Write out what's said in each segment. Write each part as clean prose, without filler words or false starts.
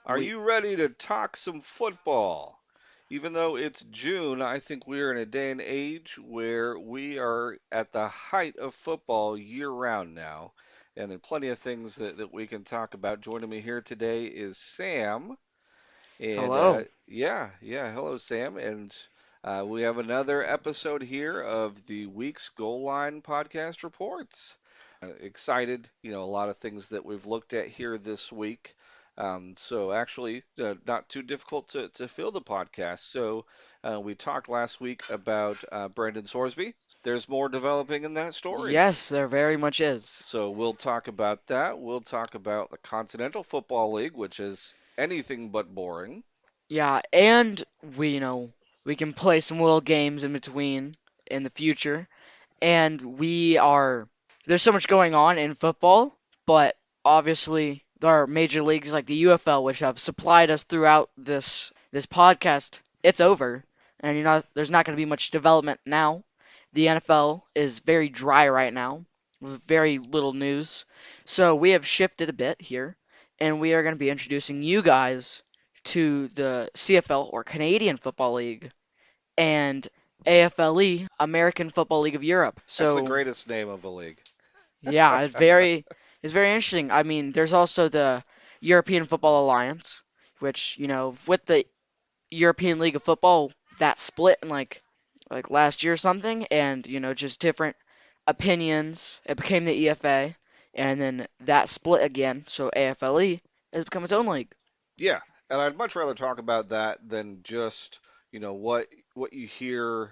Are We you ready to talk some football? Even though it's June, I think we're in a day and age where we are at the height of football year round now. And there are plenty of things that we can talk about. Joining me here today is Sam. And Hello. hello, Sam. And we have another episode here of the week's Goal Line Podcast Reports. Excited, a lot of things that we've looked at here this week. So actually, not too difficult to fill the podcast. So we talked last week about Brandon Sorsby. There's more developing in that story. Yes, there very much is. So we'll talk about that. We'll talk about the Continental Football League, which is anything but boring. Yeah, and we can play some little games in between in the future. And there's so much going on in football, but obviously there are major leagues like the UFL which have supplied us throughout this podcast. It's over, and there's not going to be much development now. The NFL is very dry right now, with very little news. So we have shifted a bit here, and we are going to be introducing you guys to the CFL or Canadian Football League and AFLE, American Football League of Europe. That's the So greatest name of a league. yeah, it's very interesting. I mean, there's also the European Football Alliance, which with the European League of Football that split in like last year or something, and just different opinions. It became the EFA, and then that split again. So AFLE has become its own league. Yeah, and I'd much rather talk about that than just, what you hear.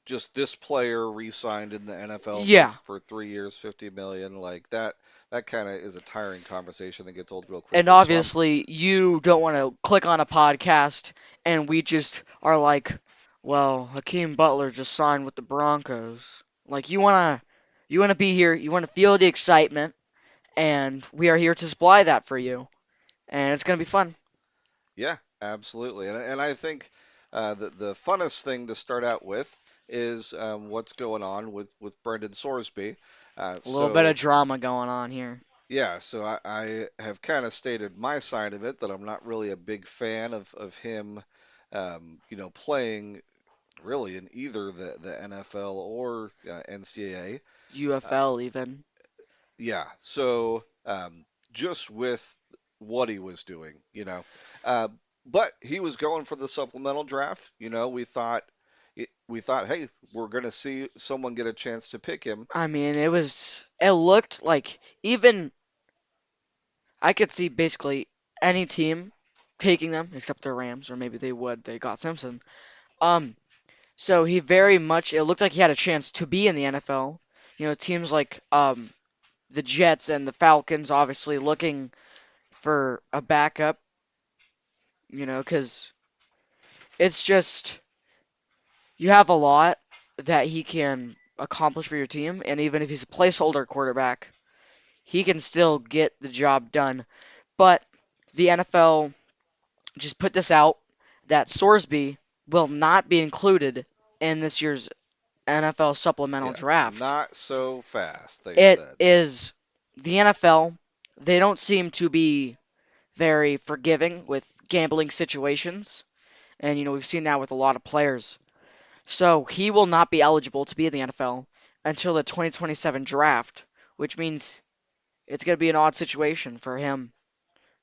Just this player re-signed in the NFL Yeah, for 3 years, 50 million, like that. That kind of is a tiring conversation that gets old real and quickly. So I'm, obviously you don't want to click on a podcast and we just are like, well, Hakeem Butler just signed with the Broncos. Like you wanna be here, you wanna feel the excitement, and we are here to supply that for you, and it's gonna be fun. yeah, absolutely, and I think the funnest thing to start out with is what's going on with Brendan Sorsby. A little bit of So drama going on here. yeah, so I have kind of stated my side of it that I'm not really a big fan of him, playing really in either the NFL or NCAA. Uh, UFL even. yeah, so just with what he was doing, uh, but he was going for the supplemental draft. We thought, hey, we're gonna see someone get a chance to pick him. I mean, it looked like even I could see basically any team taking them except the Rams, or maybe they got Simpson. Um, So he very much it looked like he had a chance to be in the NFL. Teams like the Jets and the Falcons obviously looking for a backup, cuz it's just you have a lot that he can accomplish for your team, and even if he's a placeholder quarterback, he can still get the job done. But the NFL just put this out that Sorsby will not be included in this year's NFL supplemental Yeah, draft. not so fast, they It said. is the NFL. They don't seem to be very forgiving with gambling situations. And, we've seen that with a lot of players. So he will not be eligible to be in the NFL until the 2027 draft, which means it's going to be an odd situation for him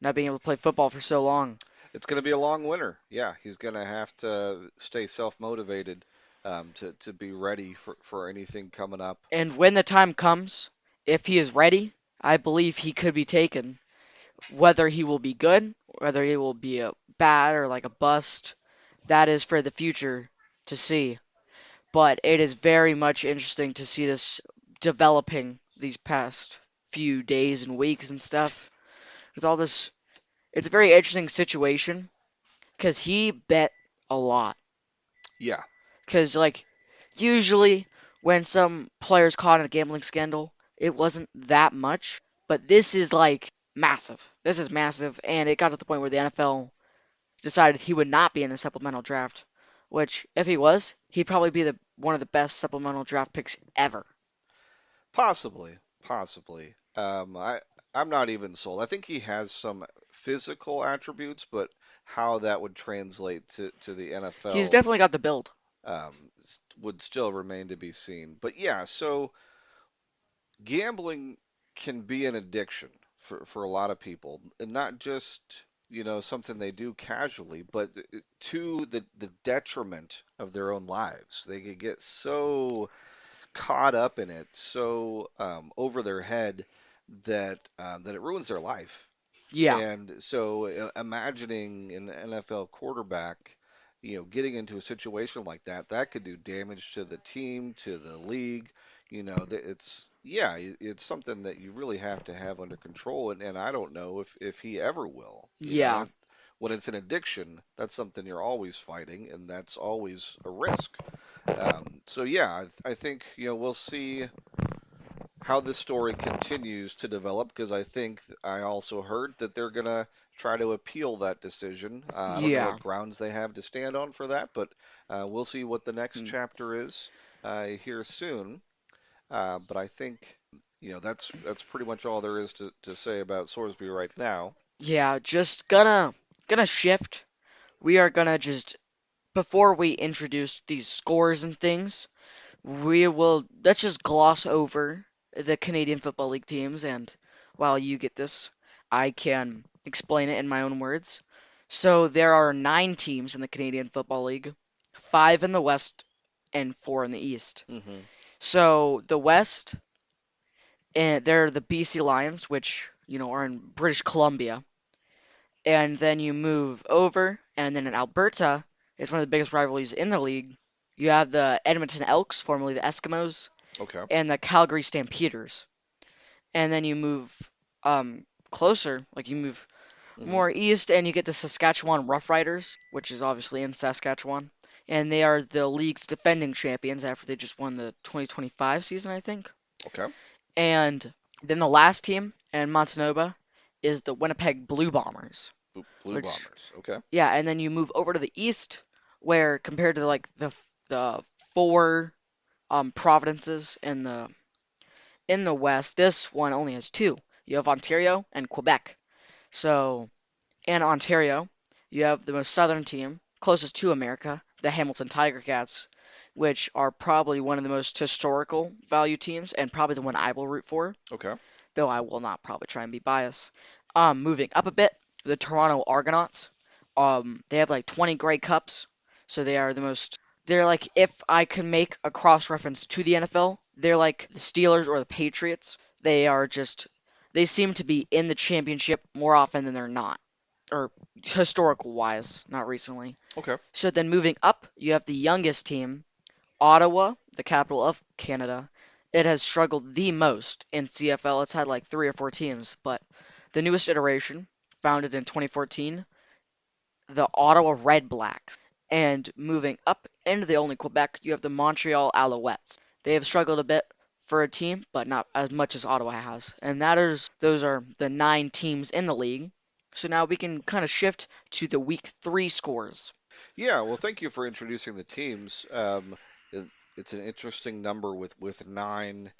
not being able to play football for so long. It's going to be a long winter. Yeah, he's going to have to stay self-motivated to be ready for anything coming up. And when the time comes, if he is ready, I believe he could be taken. Whether he will be good, whether he will be a bad or like a bust, that is for the future to see. But it is very much interesting to see this developing these past few days and weeks and stuff. With all this, it's a very interesting situation because he bet a lot. Yeah, Because, like, usually when some player's caught in a gambling scandal, it wasn't that much. But this is, like, massive. This is massive. And it got to the point where the NFL decided he would not be in the supplemental draft. Which, if he was, he'd probably be the one of the best supplemental draft picks ever. possibly, possibly. I'm not even sold. I think he has some physical attributes, but how that would translate to the He's NFL definitely got the build. would still remain to be seen. But yeah, so gambling can be an addiction for a lot of people, and not just, something they do casually, but to the detriment of their own lives. They could get so caught up in it, so over their head that it ruins their life. Yeah, And so imagining an NFL quarterback, getting into a situation like that, that could do damage to the team, to the league. It's something that you really have to have under control, and I don't know if he ever will. yeah, When it's an addiction, that's something you're always fighting, and that's always a risk. So yeah, I think we'll see how this story continues to develop because I also heard that they're gonna try to appeal that decision. I don't know yeah. what grounds they have to stand on for that, but we'll see what the next Hmm. chapter is here soon. But I think that's pretty much all there is to say about Sorsby right now. Yeah, just gonna shift. We are gonna just before we introduce these scores and things, we will let's just gloss over the Canadian Football League teams, and while you get this, I can explain it in my own words. So there are 9 teams in the Canadian Football League, 5 in the West and 4 in the East. Hmm. So the West, and they're the BC Lions, which are in British Columbia, and then you move over, and then in Alberta, it's one of the biggest rivalries in the league. You have the Edmonton Elks, formerly the Eskimos, Okay. and the Calgary Stampeders. And then you move closer, like you move Hmm. more east, and you get the Saskatchewan Roughriders, which is obviously in Saskatchewan. And they are the league's defending champions after they just won the 2025 season, I think. Okay. And then the last team in Manitoba is the Winnipeg Blue Bombers, Blue which Bombers. Okay. yeah, and then you move over to the east, where compared to like the 4 provinces in the west, this one only has 2. You have Ontario and Quebec. So in Ontario, you have the most southern team, closest to America, the Hamilton Tiger Cats, which are probably one of the most historical value teams and probably the one I will root for, Okay. though I will not probably try and be biased. Moving up a bit, the Toronto Argonauts. They have like 20 Grey Cups, so they are the most. They're like if I could make a cross reference to the NFL, they're like the Steelers or the Patriots. They are just. They seem to be in the championship more often than they're not, or historical wise, not recently. Okay. So then moving up, you have the youngest team, Ottawa, the capital of Canada. It has struggled the most in CFL. It's had like 3 or 4 teams, but the newest iteration, founded in 2014, the Ottawa Red Blacks. And moving up into the only Quebec, you have the Montreal Alouettes. They have struggled a bit for a team, but not as much as Ottawa has. And those are the 9 teams in the league. So now we can kind of shift to the week 3 scores. Yeah, well, thank you for introducing the teams. It, it's an interesting number with nine,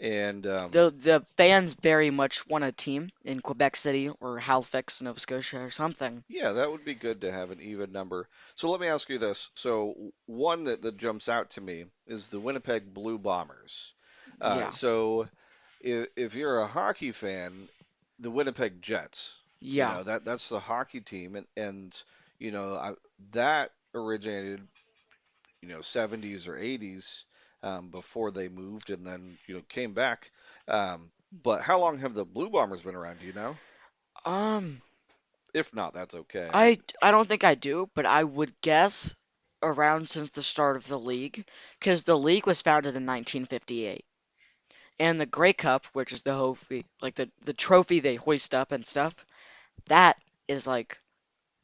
and The fans very much want a team in Quebec City or Halifax, Nova Scotia or something. yeah, that would be good to have an even number. So let me ask you this. So one that jumps out to me is the Winnipeg Blue Bombers. Yeah. So if you're a hockey fan, the Winnipeg Jets, Yeah. that's the hockey team, and that originated 70s or 80s before they moved and then came back. But how long have the Blue Bombers been around? Do you know? Um If not, that's okay. I don't think I do, but I would guess around since the start of the league, because the league was founded in 1958, and the Grey Cup, which is the trophy, like the trophy they hoist up and stuff, that is like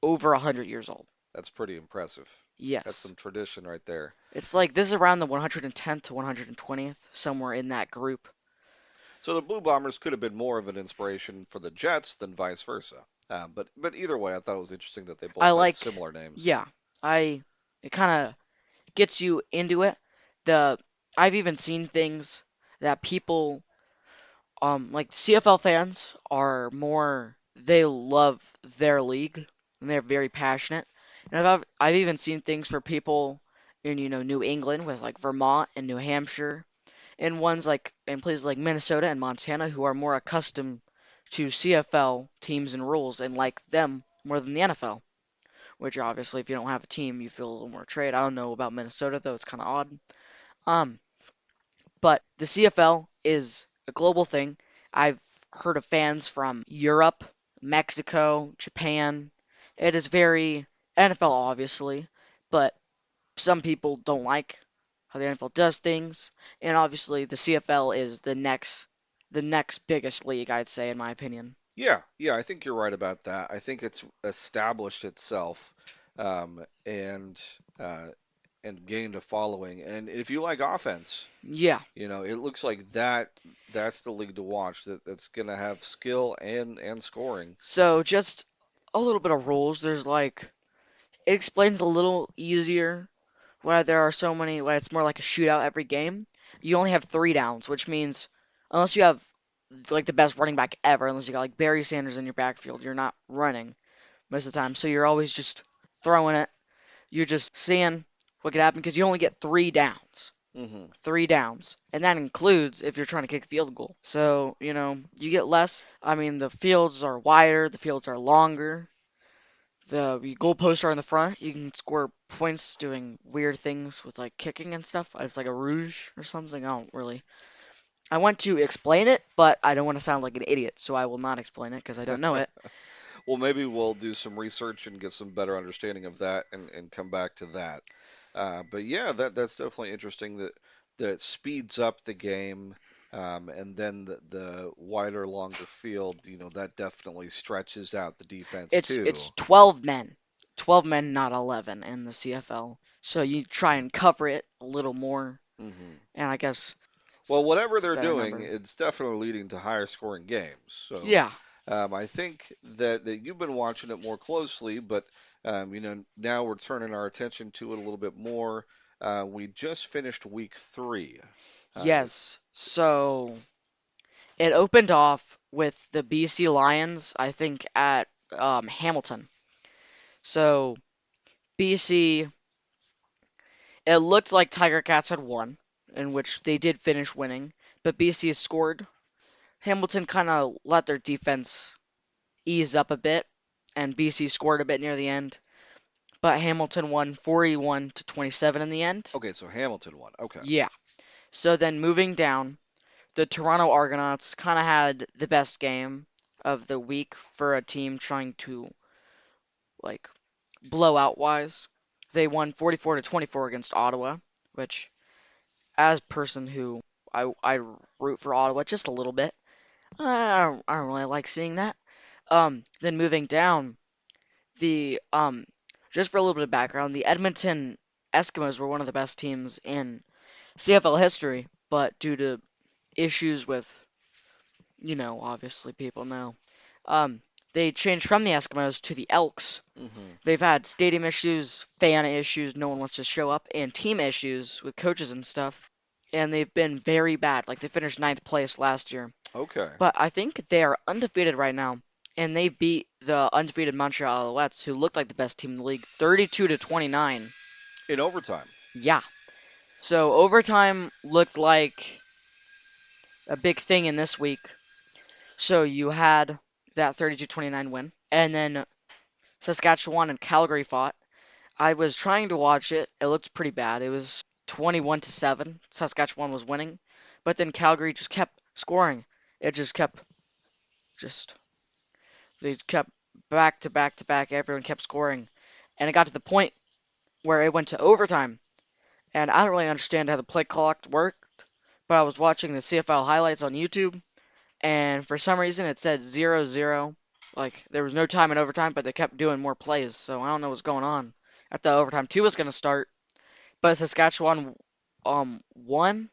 over 100 years old. That's pretty impressive. That's Yes, some tradition right there. it's like this is around the 110th to 120th, somewhere in that group. So the Blue Bombers could have been more of an inspiration for the Jets than vice versa. But either way, I thought it was interesting that they I both had like, similar names. yeah, I it kind of gets you into it. The I've even seen things that people Like CFL fans are more, they love their league and they're very passionate. And I've even seen things for people in, New England with like Vermont and New Hampshire and ones like in places like Minnesota and Montana who are more accustomed to CFL teams and rules and like them more than the NFL. Which obviously, if you don't have a team, you feel a little more trade. I don't know about Minnesota though; it's kind of odd. Um, but the CFL is a global thing. I've heard of fans from Europe, Mexico, Japan. It is very NFL, obviously, but some people don't like how the NFL does things, and obviously the CFL is the next biggest league, I'd say, in my opinion. Yeah, yeah, I think you're right about that. I think it's established itself and uh, and gained a following. And if you like offense, Yeah. it looks like that's the league to watch. That's gonna have skill and scoring. So just a little bit of rules. There's like it explains a little easier why there are so many, why it's more like a shootout every game. You only have 3 downs, which means unless you have like the best running back ever, unless you got like Barry Sanders in your backfield, you're not running most of the time. So you're always just throwing it. You're just seeing what could happen because you only get 3 downs. Hmm 3 downs. And that includes if you're trying to kick a field goal. So, you get less. I mean, the fields are wider, the fields are longer. The goalposts are in the front. You can score points doing weird things with like kicking and stuff. It's like a rouge or something. I don't really. I want to explain it, but I don't want to sound like an idiot, so I will not explain it because I don't know it. Well, maybe we'll do some research and get some better understanding of that and come back to that. But yeah, that's definitely interesting that it speeds up the game, and then the wider, longer field, that definitely stretches out the defense It's too. 12 men, 12 men, not 11 in the CFL. So you try and cover it a little more, hmm and I guess it's, Well, whatever it's a they're better doing, number. it's definitely leading to higher scoring games. So Yeah. I think that you've been watching it more closely, but now we're turning our attention to it a little bit more. We just finished week 3. Uh, Yes. So it opened off with the BC Lions, I think, at Hamilton. So BC, it looked like Tiger Cats had won, in which they did finish winning, but BC scored. Hamilton kind of let their defense ease up a bit, and BC scored a bit near the end, but Hamilton won 41 to 27 in the end. okay, so Hamilton won. Okay. Yeah. So then moving down, the Toronto Argonauts kind of had the best game of the week for a team trying to like blowout wise. They won 44 to 24 against Ottawa, which as a person who I root for Ottawa just a little bit. I don't really like seeing that. Then moving down, the just for a little bit of background, the Edmonton Eskimos were one of the best teams in CFL history, but due to issues with, obviously people know, they changed from the Eskimos to the Elks. hmm They've had stadium issues, fan issues, no one wants to show up, and team issues with coaches and stuff. And they've been very bad. Like they finished ninth place last year. Okay. But I think they are undefeated right now. And they beat the undefeated Montreal Alouettes, who looked like the best team in the league, 32 to 29. In overtime. Yeah. So overtime looked like a big thing in this week. So you had that 32-29 win. And then Saskatchewan and Calgary fought. I was trying to watch it. It looked pretty bad. It was 21 to 7. Saskatchewan was winning, but then Calgary just kept scoring. It just kept just they kept back to back to back. Everyone kept scoring, and it got to the point where it went to overtime. And I don't really understand how the play clock worked, but I was watching the CFL highlights on YouTube, and for some reason it said 0-0. Like there was no time in overtime, but they kept doing more plays. So I don't know what's going on. At the overtime two was gonna start, but Saskatchewan won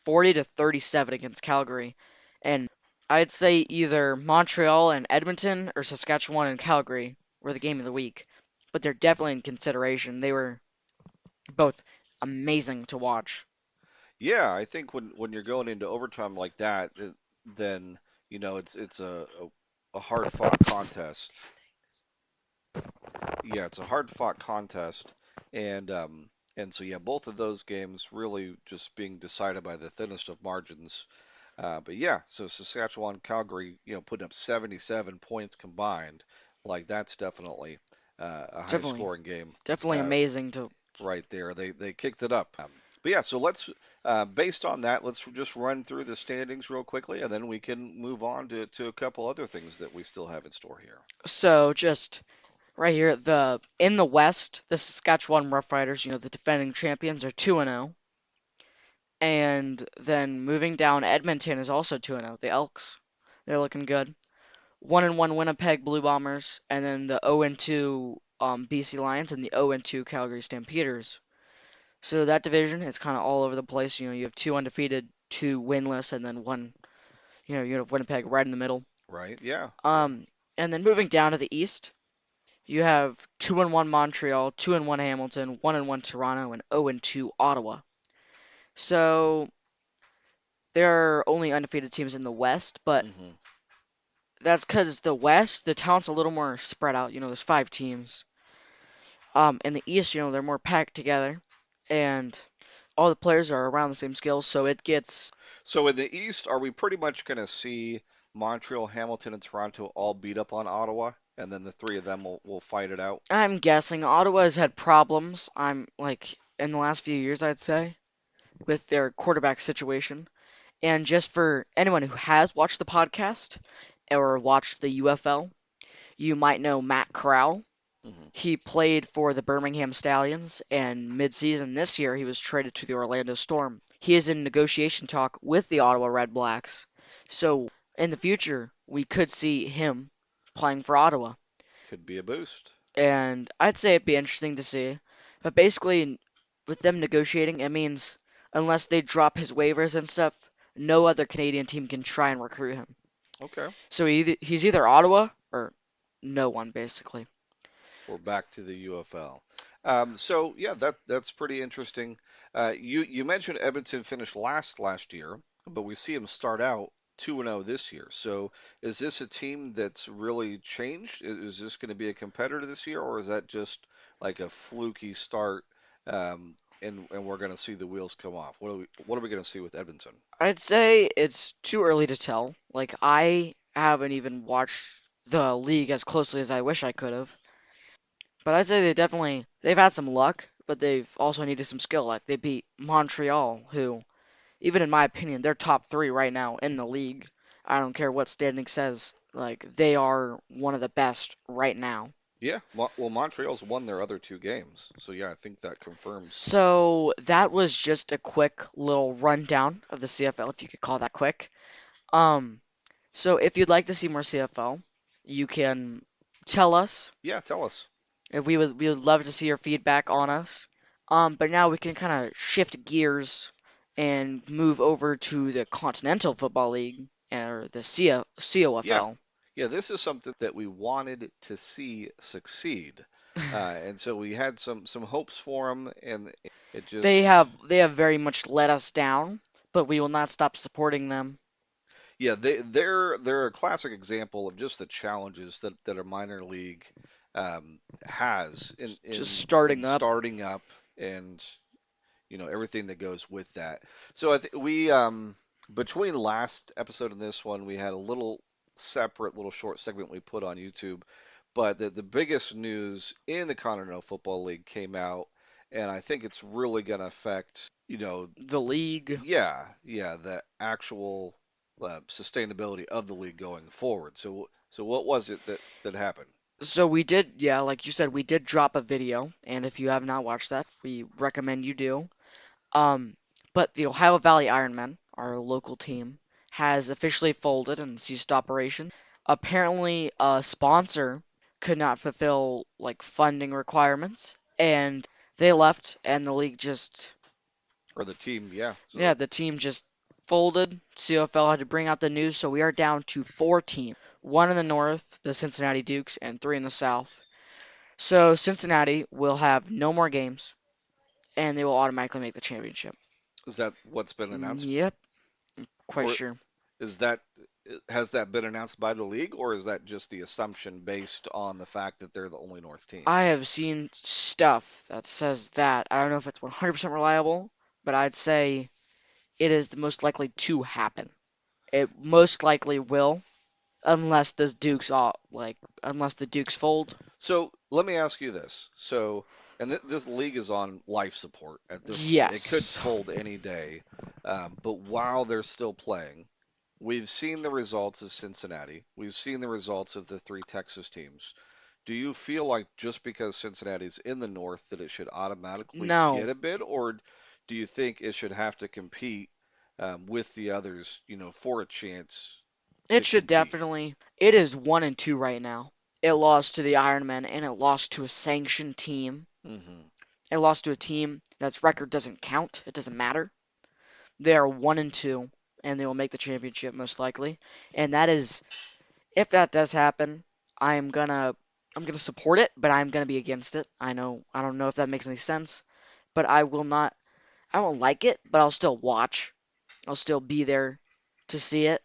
40 to 37 against Calgary. And I'd say either Montreal and Edmonton or Saskatchewan and Calgary were the game of the week. But they're definitely in consideration. They were both amazing to watch. Yeah, I think when you're going into overtime like that, then it's a hard fought contest. Yeah, it's a hard fought contest, and so yeah, both of those games really just being decided by the thinnest of margins. But yeah, so Saskatchewan, Calgary, putting up 77 points combined, like that's definitely a high Definitely, scoring game definitely uh, amazing to. right there. They kicked it up. But yeah, so let's based on that, let's just run through the standings real quickly, and then we can move on to a couple other things that we still have in store here. So just right here, the in the West, the Saskatchewan Roughriders, the defending champions, are 2-0. And then moving down, Edmonton is also 2-0. The Elks, they're looking good. 1-1 Winnipeg Blue Bombers, and then the 0-2 BC Lions and the 0-2 Calgary Stampeders. So that division, it's kind of all over the place. You have two undefeated, two winless, and then one. You have Winnipeg right in the middle. Right? Yeah, yeah. Um, and then moving down to the East, you have 2-1 Montreal, 2-1 Hamilton, 1-1 Toronto, and 0-2 Ottawa. So there are only undefeated teams in the West, but hmm that's because the West, the talent's a little more spread out. There's five teams. In the East, they're more packed together, and all the players are around the same skills, so it gets. So in the East, are we pretty much going to see Montreal, Hamilton, and Toronto all beat up on Ottawa, and then the three of them will fight it out? I'm guessing Ottawa has had problems. I'm like in the last few years, I'd say, with their quarterback situation. And just for anyone who has watched the podcast or watched the UFL, you might know Matt Corral. hmm He played for the Birmingham Stallions, and mid-season this year he was traded to the Orlando Storm. He is in negotiation talk with the Ottawa Red Blacks. So in the future, we could see him playing for Ottawa. Could be a boost. And I'd say it'd be interesting to see. But basically, with them negotiating, it means unless they drop his waivers and stuff, no other Canadian team can try and recruit him. Okay. So he's either Ottawa or no one, basically. We're back to the UFL. So yeah, that's pretty interesting. You mentioned Edmonton finished last year, but we see them start out 2-0 this year. So is this a team that's really changed? Is this going to be a competitor this year, or is that just like a fluky start, and we're going to see the wheels come off? What are we going to see with Edmonton? I'd say it's too early to tell. Like, I haven't even watched the league as closely as I wish I could have. But I'd say they've had some luck, but they've also needed some skill. Like they beat Montreal, who, even in my opinion, they're top three right now in the league. I don't care what standing says. Like they are one of the best right now. Yeah, well, Montreal's won their other two games, so yeah, I think that confirms. So that was just a quick little rundown of the CFL, if you could call that quick. Um, so if you'd like to see more CFL, you can tell us. Yeah, tell us. If we would love to see your feedback on us. But now we can kind of shift gears and move over to the Continental Football League or the Yeah, COFL. yeah, this is something that we wanted to see succeed, and so we had some hopes for them, and it They just have they have very much let us down, but we will not stop supporting them. yeah, they're a classic example of just the challenges that a minor league has in Just in in starting up. starting up and everything that goes with that. So I think we between last episode and this one we had a little separate little short segment we put on YouTube, but the biggest news in the Continental Football League came out, and I think it's really going to affect The league. yeah, the actual sustainability of the league going forward. So what was it that happened? So we did, yeah, like you said, we did drop a video, and if you have not watched that, we recommend you do. Um, but the Ohio Valley Ironmen, our local team, has officially folded and ceased operations. Apparently, a sponsor could not fulfill like funding requirements, and they left, and the league just, Or the team? Yeah. yeah, So the team just folded. CFL had to bring out the news, so we are down to four teams. One in the north, the Cincinnati Dukes, and three in the south. So Cincinnati will have no more games, and they will automatically make the championship. is that what's been announced? Yep, quite Or sure. is that Has that been announced by the league, or is that just the assumption based on the fact that they're the only North team? I have seen stuff that says that. I don't know if it's 100% reliable, but I'd say it is the most likely to happen. It most likely will, unless the Dukes unless the Dukes fold. So let me ask you this. So, and this league is on life support at this point. It could Yes. fold any day, but while they're still playing, we've seen the results of Cincinnati. We've seen the results of the three Texas teams. Do you feel like just because Cincinnati's in the North that it should automatically No, get a bid, or do you think it should have to compete with the others, for a chance it to should compete? definitely. It is 1-2 right now. It lost to the Ironmen and it lost to a sanctioned team. Hmm. It lost to a team that's record doesn't count. It doesn't matter. They are 1-2 and they will make the championship most likely. And that is if that does happen, I'm gonna I'm gonna support it, but I'm gonna be against it. I don't know if that makes any sense, but I won't like it, but I'll still watch. I'll still be there to see it.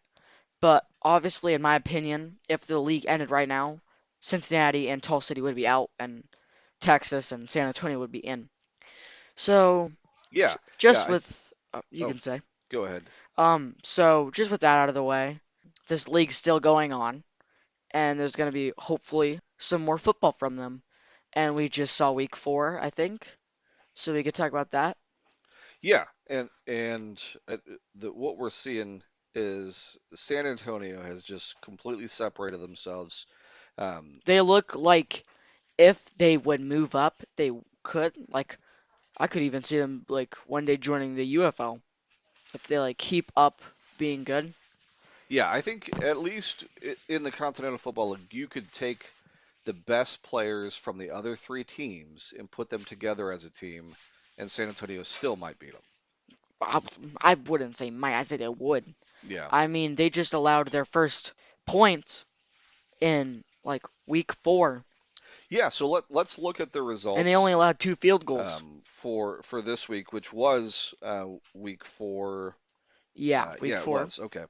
But obviously, in my opinion, if the league ended right now, Cincinnati and Tulsa City would be out, and Texas and San Antonio would be in. So Yeah, yeah. just with you Oh, can say go ahead. so just with that out of the way, this league's still going on, and there's gonna be hopefully some more football from them. And we just saw week 4, I think, so we could talk about that. Yeah, and what we're seeing is San Antonio has just completely separated themselves. Um, They look like if they would move up, they could like I could even see them like one day joining the UFL if they like keep up being good. yeah, I think at least in the Continental Football League, you could take the best players from the other three teams and put them together as a team, and San Antonio still might beat them. I, I wouldn't say might, I say they would. Yeah, I mean, they just allowed their first points in like week 4, yeah. So let's look at the and they only results allowed 2 field goals. for this week, which was week 4. Yeah, week Yeah, it four. was. Okay.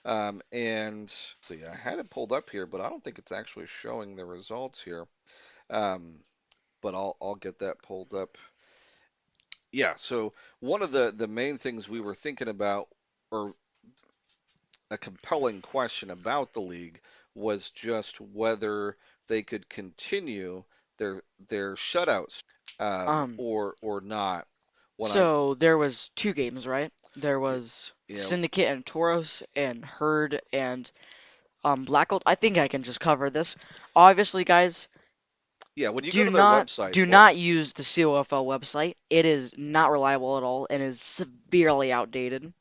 And see, I had it pulled up here, but I don't think it's actually showing the results here. Um, but I'll get that pulled up. Yeah, so one of the main things we were thinking about, or a compelling question about the league, was just whether they could continue their shutout Um, or not. When I so there was 2 games, right? There was you know Syndicate and Toros and Herd and Blackout. I think I can just cover this. Obviously, guys, yeah, when you go do to their not website, do well, not use the COFL website. It is not reliable at all and is severely outdated.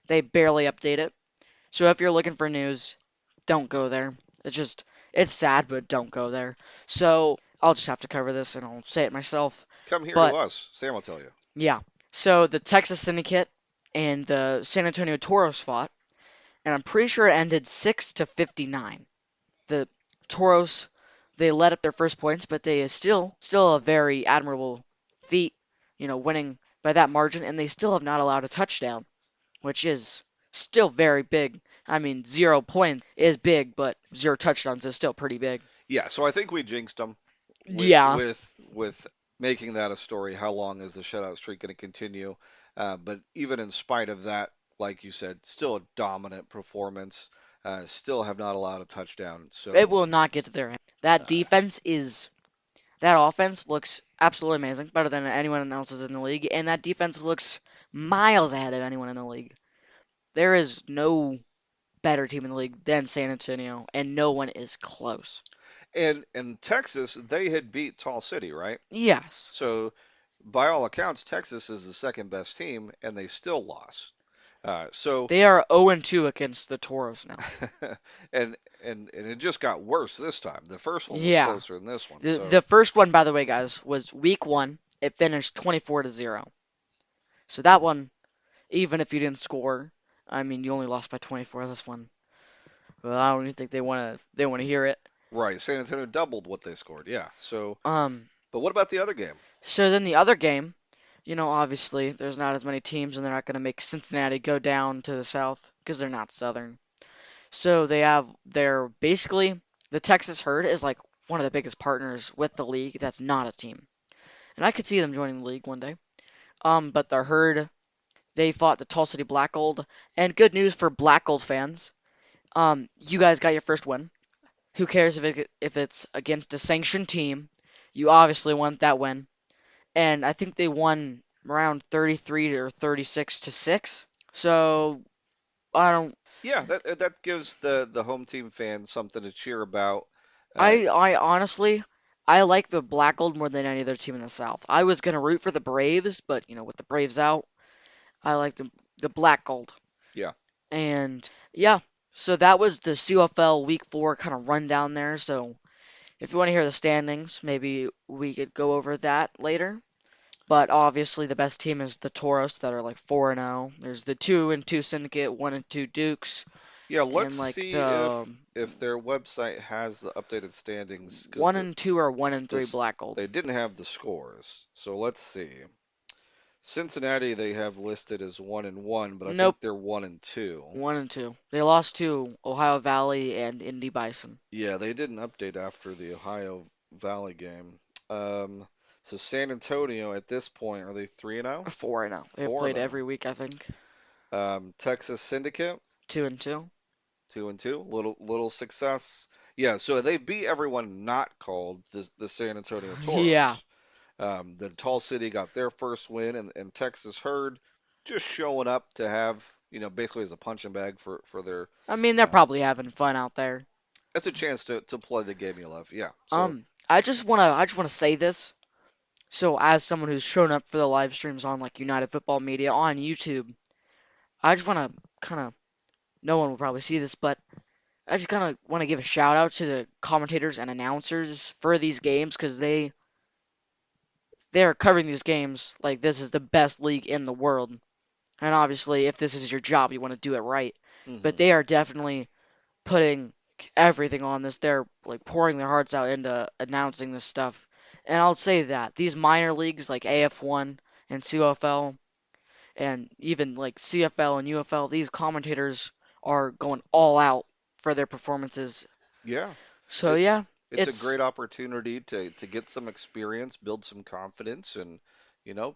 They barely update it. So if you're looking for news, don't go there. It's sad, but don't go there. So I'll just have to cover this and I'll say it myself. come here to But us. Sam will tell you. yeah. So the Texas Syndicate and the San Antonio Toros fought, and I'm pretty sure it ended 6-59. The Toros they let up their first points, but they is still a very admirable feat, winning by that margin, and they still have not allowed a touchdown, which is still very big. I mean, 0 points is big, but 0 touchdowns is still pretty big. Yeah, so I think we jinxed them Yeah, with making that a story. How long is the shutout streak going to continue? But even in spite of that, like you said, still a dominant performance. Still have not allowed a touchdown. it So will not get to their end. That uh, defense is that offense looks absolutely amazing, better than anyone else's in the league, and that defense looks miles ahead of anyone in the league. There is no better team in the league than San Antonio, and no one is close. and Texas, they had beat Tall City, right? Yes, So by all accounts, Texas is the second best team, and they still lost. So they are 0-2 against the Toros now. and and it just got worse this time. The first one was Yeah. closer than this one. The So first one, by the way, guys, was week 1. It finished 24-0. So that one, even if you didn't score, I mean, you only lost by 24. This one, well, I don't even think they want to hear it. right, San Antonio doubled what they scored. Yeah. So, Um. but what about the other game? So then the other game, obviously there's not as many teams, and they're not going to make Cincinnati go down to the south because they're not Southern. So they're basically the Texas Herd is like one of the biggest partners with the league that's not a team. And I could see them joining the league one day. But the Herd, they fought the Tall City Black Gold. And good news for Black Gold fans. You guys got your first win. Who cares if it's against a sanctioned team? You obviously want that win. And I think they won around 33 or 36 to 6. So I don't Yeah, that gives the home team fans something to cheer about. Uh, I honestly I like the Black Gold more than any other team in the South. I was gonna root for the Braves, but with the Braves out, I like the Black Gold. yeah, And yeah, so that was the CFL Week 4 kind of rundown there. So if you want to hear the standings, maybe we could go over that later. But obviously, the best team is the Toros that are like 4 and 0. There's the 2 and 2 Syndicate, 1 and 2 Dukes, yeah. Let's and like see the if their website has the updated standings because 1 and 2 are 1 and 3 this Black Gold. they didn't have the scores. So let's see. Cincinnati they have listed as 1-1, but I think Nope, they're 1-2. 1 and 2. They lost to Ohio Valley and Indy Bison. Yeah, they didn't update after the Ohio Valley game. Um, so San Antonio at this point are they 3-0? 4 and 0. They have played 4-0. every week, I think. Texas Syndicate 2 and 2. 2-2. Little success. Yeah, so they beat everyone not called the San Antonio Yeah. Toros. The Tall City got their first win, and Texas Herd just showing up to have basically as a punching bag for their. I mean, they're Uh, probably having fun out there. it's a chance to play the game you love. Yeah. So I just wanna say this. So as someone who's shown up for the live streams on like United Football Media on YouTube, I just wanna kind of no one will probably see this, but I just kind of want to give a shout out to the commentators and announcers for these games because they're covering these games like this is the best league in the world. And obviously, if this is your job, you want to do it right. But hmm they are definitely putting everything on this. They're like pouring their hearts out into announcing this stuff. And I'll say that these minor leagues like AF1 and CFL and even like CFL and UFL, these commentators are going all out for their performances. yeah, So it yeah, it's a it's great opportunity to get some experience, build some confidence, and you know,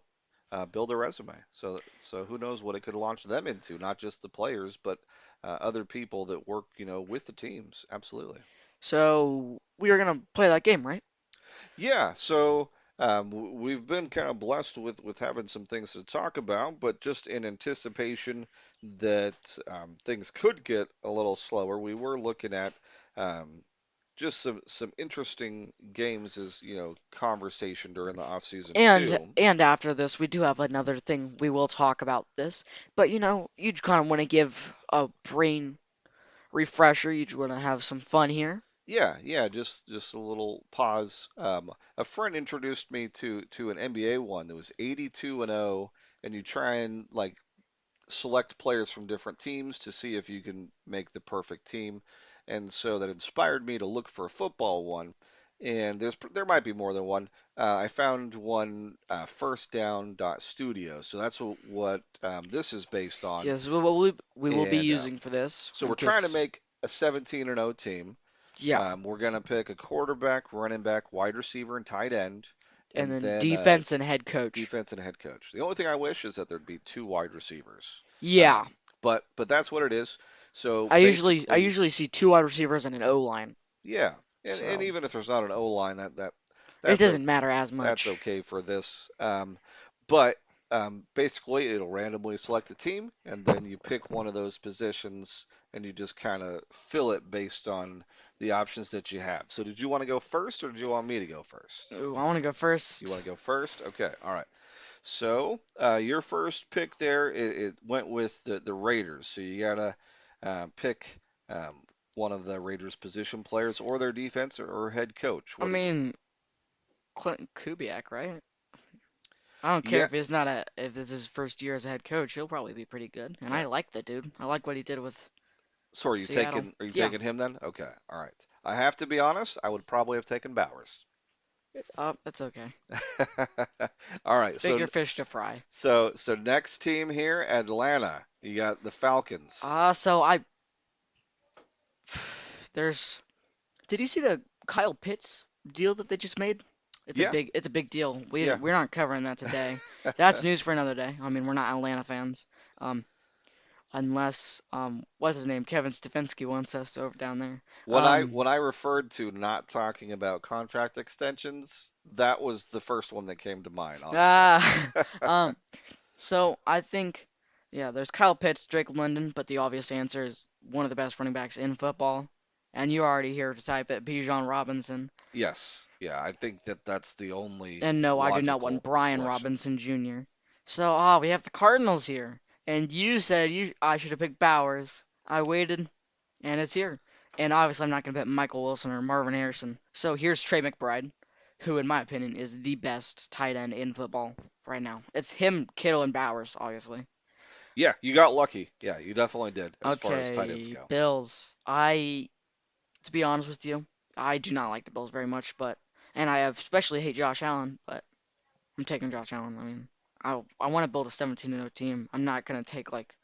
build a resume. So who knows what it could launch them into? Not just the players, but other people that work with the teams. Absolutely. so we are gonna play that game, right? Yeah, so we've been kind of blessed with having some things to talk about, but just in anticipation that things could get a little slower, we were looking at um, just some interesting games as conversation during the off season And too. and after this, we do have another thing we will talk about this. But you kind of want to give a brain refresher. You just want to have some fun here. Yeah, yeah, just a little pause. A friend introduced me to an NBA one that was 82 and 0, and you try and like select players from different teams to see if you can make the perfect team. And so that inspired me to look for a football one. And there might be more than one. I found one first down dot studio. So that's what this is based on. Yes, we will be And using for this so in we're trying to case. make a 17 and 0 team. Yeah, We're gonna pick a quarterback, running back, wide receiver, and tight end, and and then then defense and head coach. defense and head coach. The only thing I wish is that there'd be two wide receivers. Yeah, Um, but that's what it is. So I basically, usually see two wide receivers and an O line, yeah. And so even if there's not an O line, it that's doesn't matter as that's much. okay for this. But basically, it'll randomly select a team, and then you pick one of those positions, and you just kind of fill it based on the options that you have. So, did you want to go first, or did you want me to go first? Ooh, I want to go You first. want to go first? Okay, all right. So, your first pick there, it went with the Raiders. So you gotta pick one of the Raiders' position players, or their defense, or head coach. I What? mean, Clinton Kubiak, right? I don't care Yeah. if he's not a if this is his first year as a head coach, he'll probably be pretty good. And Yeah. I like the dude. I like what he did with So are you Seattle. taking are you Yeah, taking him then? Okay, all right. I have to be honest, I would probably have taken Bowers. that's okay. All right, Bigger fish to fry. so next team here, Atlanta. You got the Falcons. So I there's. Did you see the Kyle Pitts deal that they just made? Yeah, It's a big deal. yeah. We're not covering that today. That's news for another day. I mean, we're not Atlanta fans. Um, unless what's his name? Kevin Stefanski wants us over down there. When I referred to not talking about contract extensions, that was the first one that came to mind, honestly. ah, um, so I think, yeah, there's Kyle Pitts, Drake London, but the obvious answer is one of the best running backs in football. And you're already here to type it, Bijan Robinson. Yes, yeah, I think that that's the only And no, I do not want logical Brian selection. Robinson Jr. So, we have the Cardinals here. And you said I should have picked Bowers. I waited, and it's here. And obviously, I'm not going to pick Michael Wilson or Marvin Harrison. So here's Trey McBride, who, in my opinion, is the best tight end in football right now. It's him, Kittle, and Bowers, obviously. Yeah, you got lucky. Yeah, you definitely did as far as tight ends Okay, go. Bills. To be honest with you, I do not like the Bills very much, and I especially hate Josh Allen, but I'm taking Josh Allen. I mean, I want to build a 17-0 team. I'm not gonna take like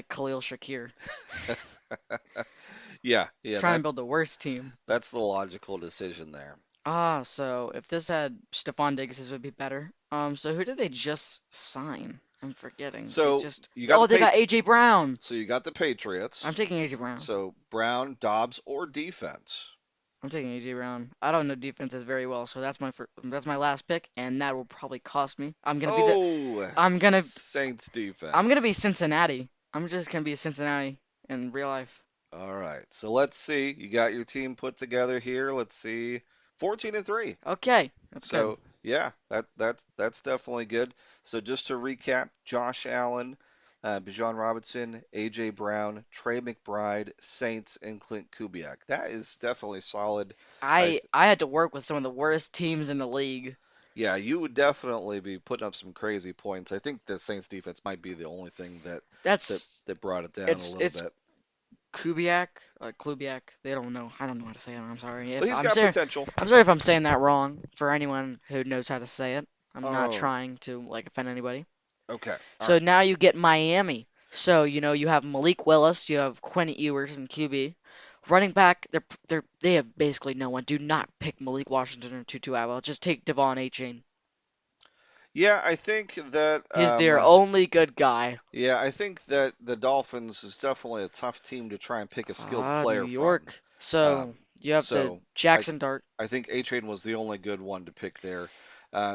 Khalil Shakir. Yeah, yeah, Trying to build the worst team. that's the logical decision there. So if this had Stephon Diggs, this would be better. So who did they just sign? I'm forgetting. So you got the Oh, they pa got AJ Brown. so you got the I'm Patriots. taking AJ Brown. So Brown, Dobbs, or defense. I'm taking AJ Brown. I don't know defenses very well, so that's my last pick, and that will probably cost me. Oh, I'm gonna Saints I'm gonna be defense. Cincinnati. I'm just gonna be Cincinnati in real life. All right. So let's see. You got your team put together here. Let's see. 14 and 3. Okay, that's good. So, yeah, that's definitely good. So just to recap, Josh Allen, Bijan Robinson, AJ Brown, Trey McBride, Saints, and Clint Kubiak. That is definitely solid. I th I had to work with some of the worst teams in the league. Yeah, you would definitely be putting up some crazy points. I think the Saints defense might be the only thing that That's that brought it down a little it's bit. Kubiak, Klubiak. They don't know. I don't know how to say it. I'm sorry But if he's got potential. I'm sorry if I'm saying that wrong for anyone who knows how to say it. I'm not Oh, trying to like offend anybody. okay. All So right. now you get Miami. So you have Malik Willis, you have Quinn Ewers and QB. Running back, they have basically no one. Do not pick Malik Washington or Tutu Atwell. Just take Devon Achane. Yeah, I think that He's their only good guy. I think that the Dolphins is definitely a tough team to try and pick a skilled New player from. York. So Um, you have the so I Jackson Dart. I think A-Train was the only good one to pick there.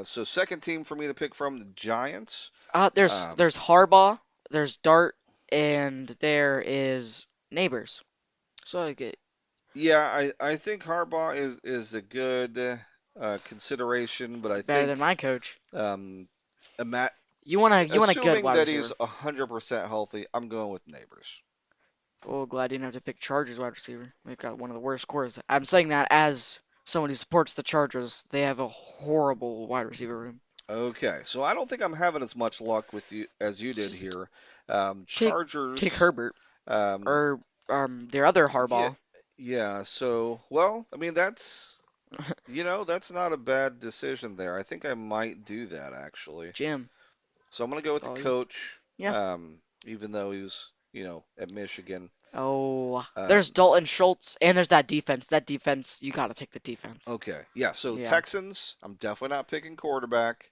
So second team for me to pick from the Giants. Um, There's Harbaugh, there's Dart, and there is Neighbors. So I get yeah, I think Harbaugh is a good consideration, but I better than think my coach. um, You want a good assuming wide that he's receiver. 100% healthy, I'm going with Neighbors. Oh, glad you didn't have to pick Chargers wide receiver. They've got one of the worst scores. I'm saying that as someone who supports the Chargers. They have a horrible wide receiver room. Okay, so I don't think I'm having as much luck with you as you did Just here. take take Chargers, Herbert um, or their other yeah, Harbaugh, yeah. So, well, I mean, that's not a bad decision there. I think I might do that actually. Jim. So I'm gonna go with That's the all you. coach, Yeah. even though he was, at Michigan. Oh, there's Um, Dalton Schultz, and there's that defense. That defense, you got to take the defense. okay, yeah. So Yeah. Texans, I'm definitely not picking quarterback.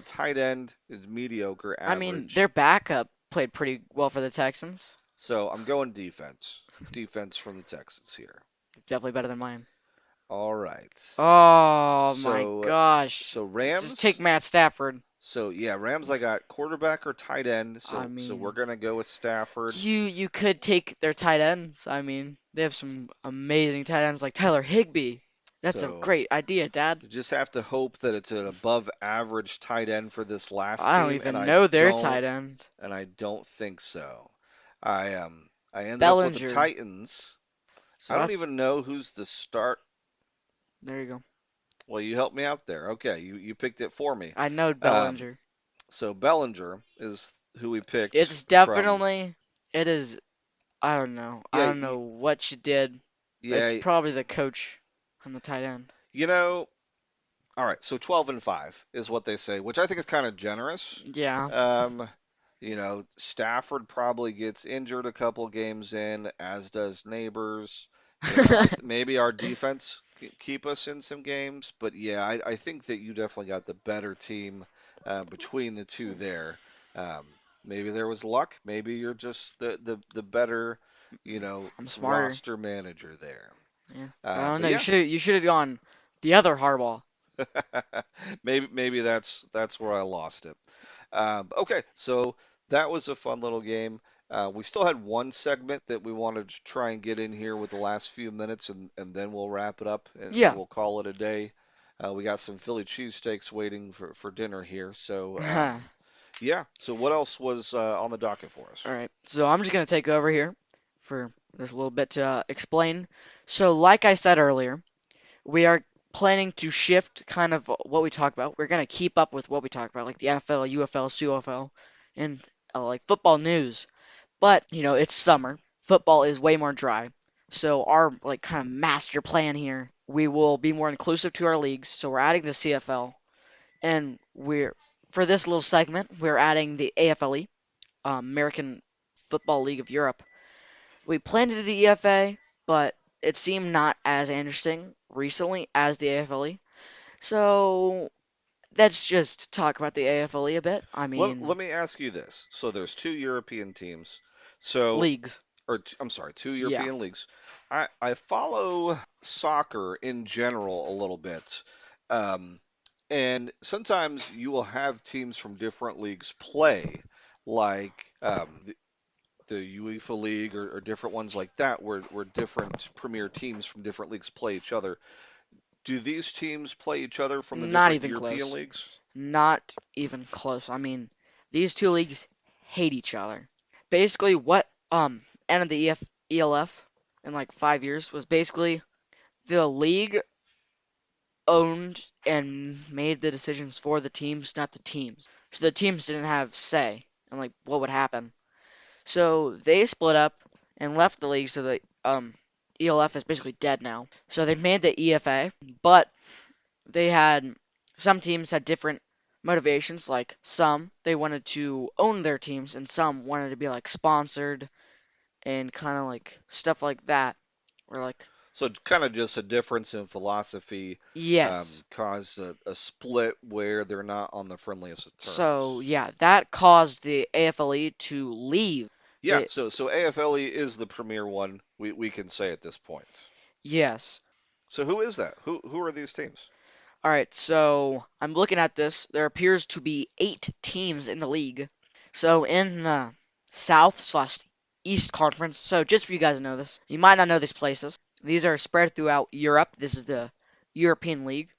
Tight end is mediocre, I mean, average. their backup played pretty well for the Texans. So I'm going defense. Defense from the Texans here. Definitely better than mine. All right. Oh my So gosh. so Just take Rams. Matt Stafford. So yeah, Rams. I got quarterback or tight end. I So we're mean, gonna go with Stafford. you could take their tight ends. I mean, they have some amazing tight ends like Tyler Higbee. That's a So great idea, Dad. you just have to hope that it's an above average tight end for this last I don't team, and even know their tight end. I don't think so. I ended up with the Bellinger. Titans. So I don't that's even know who's the start. there you go. Well, you helped me out there. Okay, you picked it for me. I know Um, Bellinger. so Bellinger is who we picked It's from. definitely it is I don't know. I Yeah, don't know what she did. It's yeah, probably the coach on the tight end. you know. All right, so 12 and 5 is what they say, which I think is kind of generous. Yeah. Um, Stafford probably gets injured a couple games in, as does Neighbors. Maybe our defense keep us in some games, but yeah, I think that you definitely got the better team between the two there. Um, Maybe there was luck. Maybe you're just the better, I'm smarter. roster manager there. Yeah. But I don't But know. You yeah, should have gone the other Harbaugh. maybe that's where I lost it. Okay, so that was a fun little game. We still had one segment that we wanted to try and get in here with the last few minutes, and then we'll wrap it up and Yeah. we'll call it a day. We got some Philly cheesesteaks waiting for dinner here. So, All yeah. So, what else was on the docket for us? right. So I'm just gonna take over here for this little bit to explain. So, like I said earlier, we are planning to shift kind of what we talk about. We're gonna keep up with what we talk about, like the NFL, UFL, CUFL, and like football news. But it's summer. Football is way more dry. So our like kind of master plan here, we will be more inclusive to our leagues. So we're adding the CFL, and we're for this little segment, we're adding the AFLE, American Football League of Europe. We planned to do the EFA, but it seemed not as interesting recently as the AFLE. So let's just talk about the AFLE a bit. I Let mean, me ask you this. So, there's two European teams. So, leagues. I'm sorry, two Yeah, European leagues. I follow soccer in general a little bit. Um, and sometimes you will have teams from different leagues play, like the UEFA League or different ones like that, where different premier teams from different leagues play each other. Do these teams play each other from the not different even European close. leagues? Not even close. I mean, these two leagues hate each other. Basically, what ended the ELF in like 5 years was basically the league owned and made the decisions for the teams, not the teams. So the teams didn't have say in like what would happen. So they split up and left the league. So the ELF is basically dead now. So they made the EFA, but they had some teams had different motivations. Like some they wanted to own their teams, and some wanted to be like sponsored and kind of like stuff like that. Or like So kind of just a difference in philosophy yes. caused a split where they're not on the friendliest of So terms. yeah, that caused the AFLE to leave. Yeah, They so AFLE is the premier one we can say at this point. yes. So who is that? Who are these teams? All right, so I'm looking at this. There appears to be 8 teams in the league. So in the South/East Conference, so just for you guys to know this, you might not know these places. These are spread throughout Europe. This is the European League.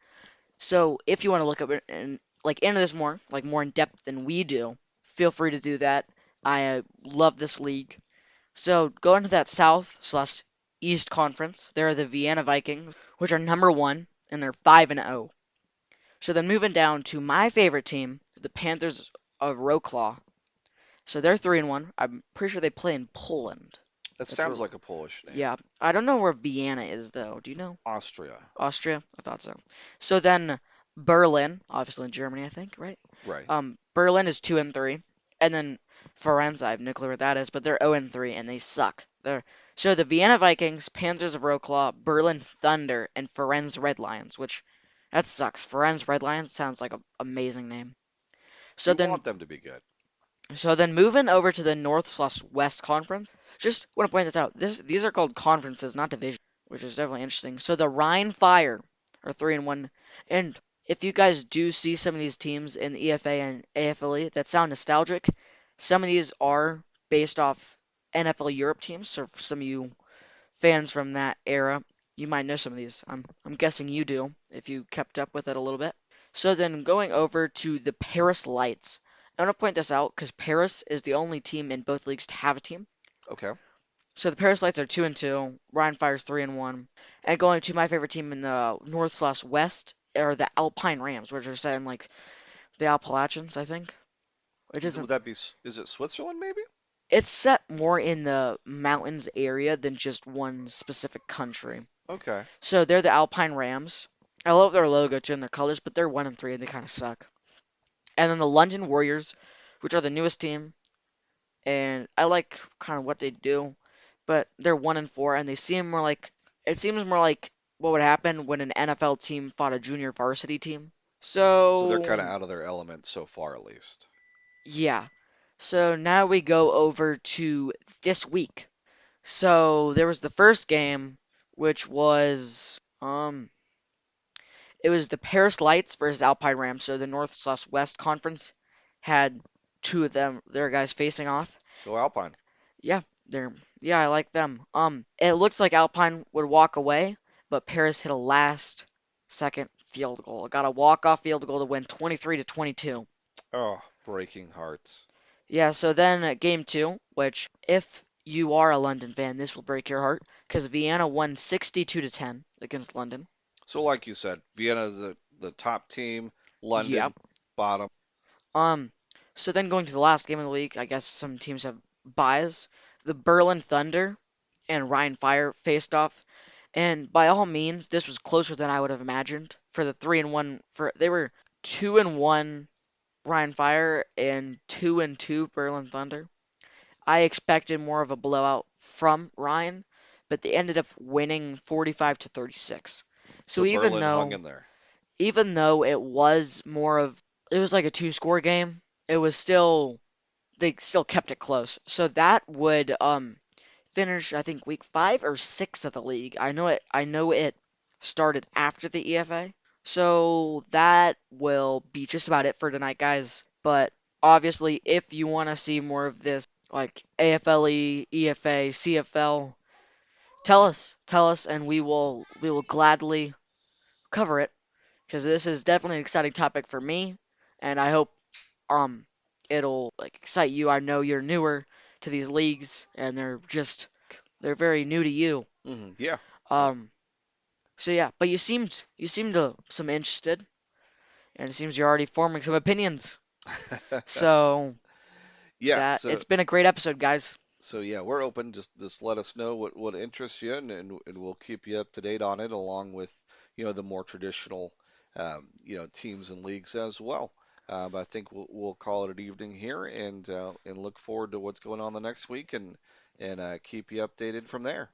So if you want to look up it and like into this more, like more in depth than we do, feel free to do that. I love this league. So going to that South/East Conference, there are the Vienna Vikings, which are number one, and they're 5-0. So then moving down to my favorite team, the Panthers of Wrocław. So they're 3-1. I'm pretty sure they play in Poland. That That's where. sounds like a Polish name. Yeah, I don't know where Vienna is though. Do you know? Austria. Austria? I thought so. So then Berlin, obviously in Germany, I think, right? Right. Berlin is 2-3, and then Firenze, I have no clue where that is, but they're 0-3 and they suck. So the Vienna Vikings, Panthers of Wrocław, Berlin Thunder, and Firenze Red Lions, which that sucks. Firenze Red Lions sounds like an amazing name. So You then, want them to be good. so then moving over to the North/West Conference. Just want to point this out. These are called conferences, not divisions, which is definitely interesting. So the Rhine Fire are 3-1, and if you guys do see some of these teams in the EFA and AFLE that sound nostalgic, some of these are based off NFL Europe teams. So for some of you fans from that era, you might know some of these. I'm guessing you do if you kept up with it a little bit. So then going over to the Paris Lights. I want to point this out because Paris is the only team in both leagues to have a team. Okay. So the Paris Lights are 2-2. Ryan Fire's 3-1. And going to my favorite team in the North/West are the Alpine Rams, which are set in like the Appalachians, I think. Which isn't. Would that be, is it Switzerland maybe? It's set more in the mountains area than just one specific country. Okay. So they're the Alpine Rams. I love their logo too and their colors, but they're 1-3 and they kind of suck. And then the London Warriors, which are the newest team. and I like kind of what they do, but they're 1-4, and they seem more like it seems more like what would happen when an NFL team fought a junior varsity team. So they're kind So of out of their element so far, at least. yeah. So now we go over to this week. So there was the first game, which was it was the Paris Lights versus Alpine Rams. So the North/West Conference had two of them, their guys facing off. Go Alpine. Yeah, they're yeah, I like them. It looks like Alpine would walk away, but Paris hit a last second field goal. Got a walk-off field goal to win 23 to 22. Oh, breaking hearts. Yeah, so then game two, which if you are a London fan, this will break your heart because Vienna won 62 to 10 against London. So, like you said, Vienna the top team, Yeah. London bottom. Um, so then going to the last game of the week, I guess some teams have buys. The Berlin Thunder and Ryan Fire faced off, and by all means, this was closer than I would have imagined. For the 3-1, for they were 2-1 Ryan Fire and 2-2 Berlin Thunder. I expected more of a blowout from Ryan, but they ended up winning 45 to 36. So So Berlin hung in there. even though it was more of it was like a two-score game, it was still they still kept it close. So that would finish I think week 5 or 6 of the league. I know it started after the EFA. So that will be just about it for tonight, guys. But obviously if you want to see more of this like AFLE, EFA, CFL, tell us and we will gladly cover it because this is definitely an exciting topic for me and I hope um it'll like excite you. I know you're newer to these leagues and they're very new to you. Yeah. Yeah. Um so yeah, but you seemed to some interested and it seems you're already forming some opinions. So Yeah. that So it's been a great episode, guys. so yeah, we're open. Just let us know what interests you, and we'll keep you up to date on it, along with the more traditional teams and leagues as well. But I think we'll call it an evening here, and look forward to what's going on the next week, and keep you updated from there.